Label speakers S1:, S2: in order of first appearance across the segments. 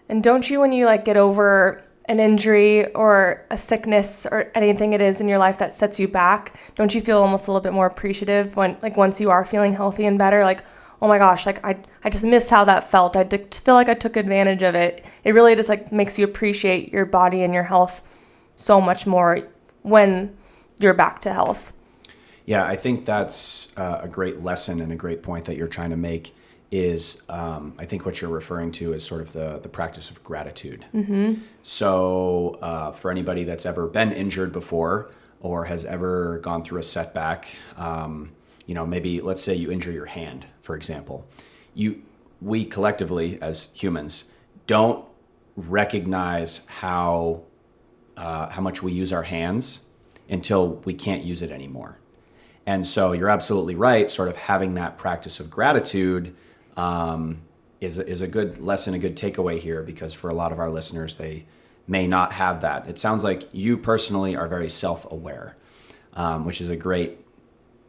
S1: And don't you, when you like get over an injury or a sickness or anything it is in your life that sets you back, don't you feel almost a little bit more appreciative when, like, once you are feeling healthy and better, like, oh my gosh, like I just miss how that felt. I did feel like I took advantage of it. It really just like makes you appreciate your body and your health so much more when you're back to health.
S2: Yeah, I think that's a great lesson and a great point that you're trying to make is I think what you're referring to is sort of the practice of gratitude.
S1: Mm-hmm.
S2: So for anybody that's ever been injured before or has ever gone through a setback, maybe let's say you injure your hand, for example. We collectively as humans don't recognize how much we use our hands until we can't use it anymore. And so you're absolutely right. Sort of having that practice of gratitude is a good lesson, a good takeaway here, because for a lot of our listeners, they may not have that. It sounds like you personally are very self-aware, which is a great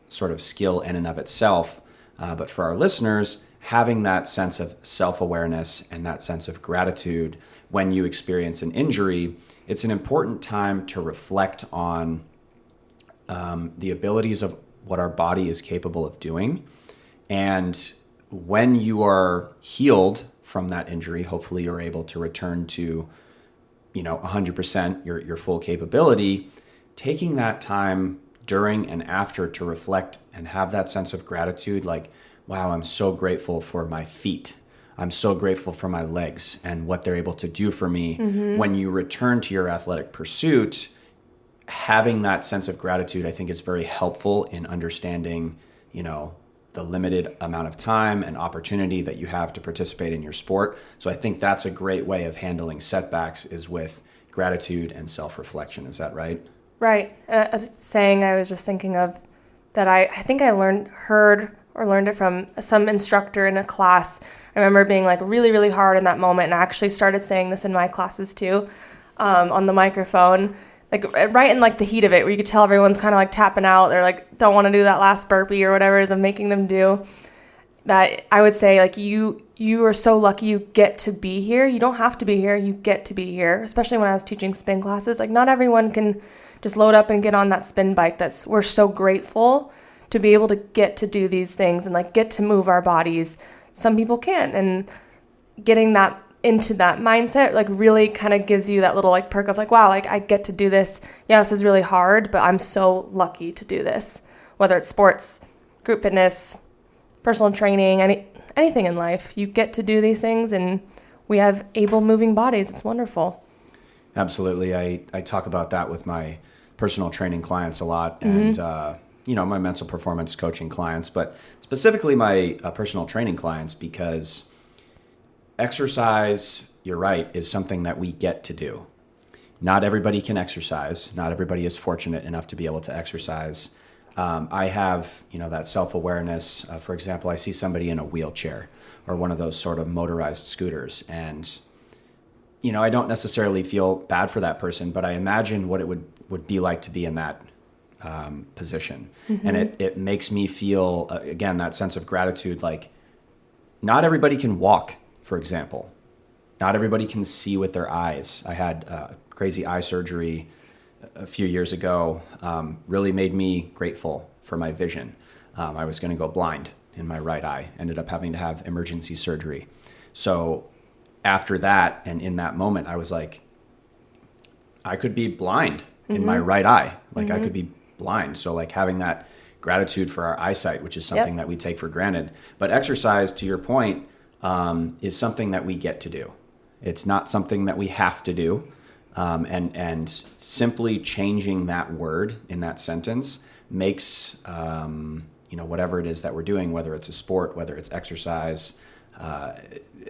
S2: sort of skill in and of itself. But for our listeners, having that sense of self-awareness and that sense of gratitude when you experience an injury, it's an important time to reflect on the abilities of what our body is capable of doing. And when you are healed from that injury, hopefully you're able to return to, 100% your full capability, taking that time during and after to reflect and have that sense of gratitude, like, wow, I'm so grateful for my feet. I'm so grateful for my legs and what they're able to do for me. Mm-hmm. When you return to your athletic pursuit, having that sense of gratitude, I think is very helpful in understanding, the limited amount of time and opportunity that you have to participate in your sport. So I think that's a great way of handling setbacks is with gratitude and self-reflection. Is that right?
S1: Right. A saying I was just thinking of that I think I learned it from some instructor in a class. I remember being like really, really hard in that moment, and I actually started saying this in my classes too, on the microphone, like right in like the heat of it, where you could tell everyone's kind of like tapping out. They're like, don't want to do that last burpee or whatever it is I'm making them do. That I would say, like, you are so lucky you get to be here. You don't have to be here. You get to be here. Especially when I was teaching spin classes, like not everyone can just load up and get on that spin bike. We're so grateful to be able to get to do these things and like get to move our bodies. Some people can't, and getting that into that mindset like really kind of gives you that little like perk of like, wow, like I get to do this. Yeah, this is really hard, but I'm so lucky to do this. Whether it's sports, group fitness, personal training, anything in life, you get to do these things, and we have able moving bodies. It's wonderful.
S2: Absolutely. I talk about that with my personal training clients a lot, and my mental performance coaching clients, but specifically my personal training clients, because exercise, you're right, is something that we get to do. Not everybody can exercise. Not everybody is fortunate enough to be able to exercise. I have, that self-awareness. For example, I see somebody in a wheelchair or one of those sort of motorized scooters, and I don't necessarily feel bad for that person, but I imagine what it would be like to be in that position. Mm-hmm. And it makes me feel, again, that sense of gratitude. Like, not everybody can walk, for example. Not everybody can see with their eyes. I had crazy eye surgery a few years ago. Really made me grateful for my vision. I was going to go blind in my right eye. Ended up having to have emergency surgery. So after that, and in that moment, I was like, I could be blind in my right eye. Like, I could be blind. So like having that gratitude for our eyesight, which is something that we take for granted. But exercise, to your point, is something that we get to do. It's not something that we have to do. And simply changing that word in that sentence makes, whatever it is that we're doing, whether it's a sport, whether it's exercise,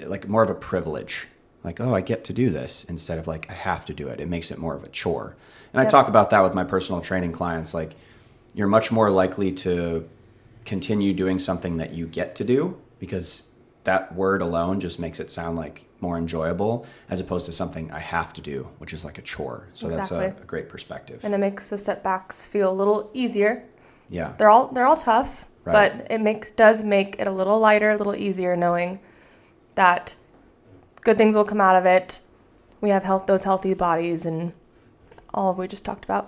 S2: like more of a privilege. Like, oh, I get to do this instead of like, I have to do it. It makes it more of a chore. And I talk about that with my personal training clients. Like, you're much more likely to continue doing something that you get to do, because that word alone just makes it sound like more enjoyable, as opposed to something I have to do, which is like a chore. So exactly. That's a great perspective.
S1: And it makes the setbacks feel a little easier.
S2: Yeah.
S1: They're all tough,
S2: right.
S1: But it does make it a little lighter, a little easier, knowing that good things will come out of it. We have those healthy bodies and all of what we just talked about.